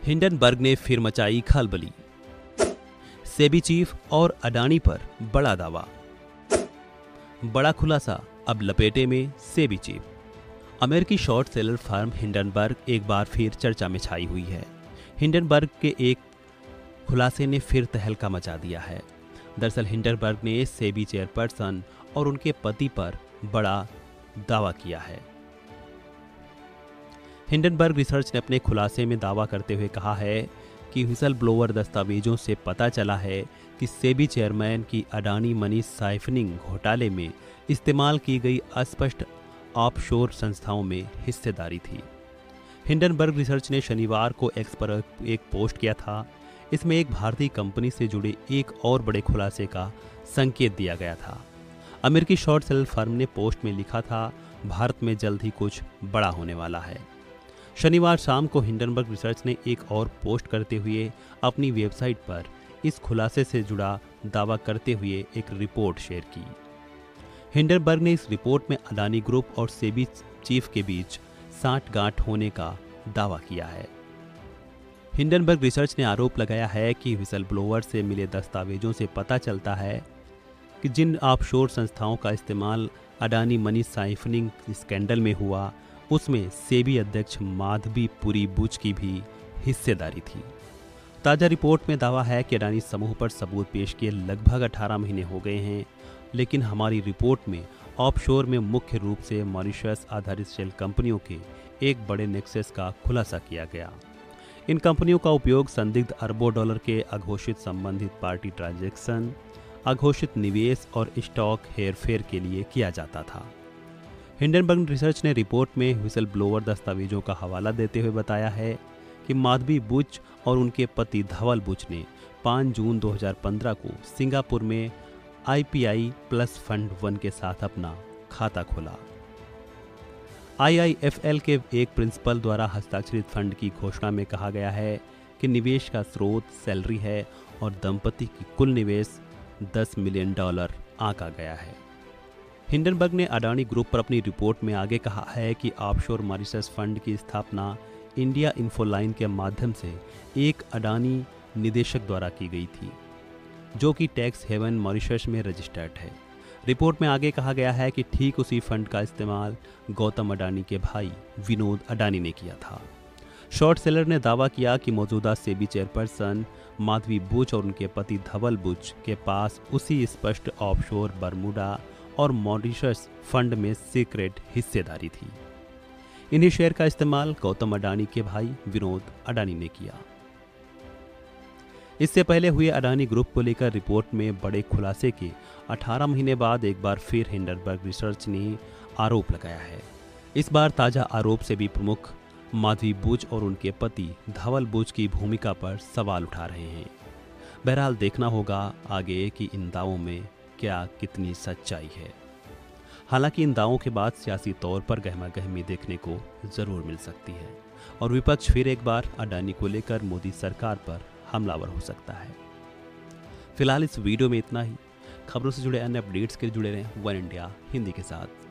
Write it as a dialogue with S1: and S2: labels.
S1: Hindenburg ने फिर मचाई खलबली। सेबी चीफ और अडानी पर बड़ा दावा। बड़ा खुलासा, अब लपेटे में सेबी चीफ। अमेरिकी शॉर्ट सेलर फर्म हिंडनबर्ग एक बार फिर चर्चा में छाई हुई है। हिंडनबर्ग के एक खुलासे ने फिर तहलका मचा दिया है। दरअसल हिंडनबर्ग ने सेबी चेयरपर्सन और उनके पति पर बड़ा दावा किया है। हिंडनबर्ग रिसर्च ने अपने खुलासे में दावा करते हुए कहा है कि व्हिसल ब्लोअर दस्तावेजों से पता चला है कि सेबी चेयरमैन की अडानी मनी साइफनिंग घोटाले में इस्तेमाल की गई अस्पष्ट ऑफशोर संस्थाओं में हिस्सेदारी थी। हिंडनबर्ग रिसर्च ने शनिवार को एक्स पर एक पोस्ट किया था। इसमें एक भारतीय कंपनी से जुड़े एक और बड़े खुलासे का संकेत दिया गया था। अमेरिकी शॉर्ट सेलर फर्म ने पोस्ट में लिखा था, भारत में जल्द ही कुछ बड़ा होने वाला है। शनिवार शाम को हिंडनबर्ग रिसर्च ने एक और पोस्ट करते हुए अपनी वेबसाइट पर इस खुलासे से जुड़ा दावा करते हुए एक रिपोर्ट शेयर की। हिंडनबर्ग ने इस रिपोर्ट में अडानी ग्रुप और सेबी चीफ के बीच सांठगांठ होने का दावा किया है। हिंडनबर्ग रिसर्च ने आरोप लगाया है कि व्हिसल ब्लोअर से मिले दस्तावेजों से पता चलता है कि जिन ऑफशोर संस्थाओं का इस्तेमाल अडानी मनी साइफनिंग स्कैंडल में हुआ, उसमें सेबी अध्यक्ष माधवी बुच की भी हिस्सेदारी थी। ताज़ा रिपोर्ट में दावा है कि अडानी समूह पर सबूत पेश किए लगभग 18 महीने हो गए हैं, लेकिन हमारी रिपोर्ट में ऑफशोर में मुख्य रूप से मॉरिशस आधारित शेल कंपनियों के एक बड़े नेक्सस का खुलासा किया गया। इन कंपनियों का उपयोग संदिग्ध अरबों डॉलर के अघोषित संबंधित पार्टी ट्रांजैक्शन, अघोषित निवेश और स्टॉक हेरफेर के लिए किया जाता था। हिंडनबर्ग रिसर्च ने रिपोर्ट में व्हिसल ब्लोअर दस्तावेजों का हवाला देते हुए बताया है कि माधवी बुच और उनके पति धवल बुच ने 5 जून 2015 को सिंगापुर में IPI प्लस फंड 1 के साथ अपना खाता खोला। IIFL के एक प्रिंसिपल द्वारा हस्ताक्षरित फंड की घोषणा में कहा गया है कि निवेश का स्रोत सैलरी है और दंपति की कुल निवेश $10 मिलियन आंका गया है। हिंडनबर्ग ने अडानी ग्रुप पर अपनी रिपोर्ट में आगे कहा है कि ऑफशोर मॉरिशस फंड की स्थापना इंडिया इन्फोलाइन के माध्यम से एक अडानी निदेशक द्वारा की गई थी, जो कि टैक्स हेवन मॉरिशस में रजिस्टर्ड है। रिपोर्ट में आगे कहा गया है कि ठीक उसी फंड का इस्तेमाल गौतम अडानी के भाई विनोद अडानी ने किया था। शॉर्ट सेलर ने दावा किया कि मौजूदा सेबी चेयरपर्सन माधवी बुच और उनके पति धवल बुच के पास उसी स्पष्ट ऑफशोर बरमूडा और मॉरिशस फंड में सीक्रेट हिस्सेदारी थी। इन्हीं शेयर का इस्तेमाल गौतम अडानी के भाई विनोद अडानी ने किया। इससे पहले हुए अडानी ग्रुप को लेकर रिपोर्ट में बड़े खुलासे के 18 महीने बाद एक बार फिर हिंडनबर्ग रिसर्च ने आरोप लगाया है। इस बार ताजा आरोप से भी प्रमुख माधवी बुच और उनके पति धवल बुच की भूमिका पर सवाल उठा रहे हैं। बहरहाल देखना होगा आगे कि इन दावों में क्या कितनी सच्चाई है। हालांकि इन दावों के बाद सियासी तौर पर गहमागहमी देखने को जरूर मिल सकती है और विपक्ष फिर एक बार अडानी को लेकर मोदी सरकार पर हमलावर हो सकता है। फिलहाल इस वीडियो में इतना ही। खबरों से जुड़े अन्य अपडेट्स के लिए जुड़े रहें वन इंडिया हिंदी के साथ।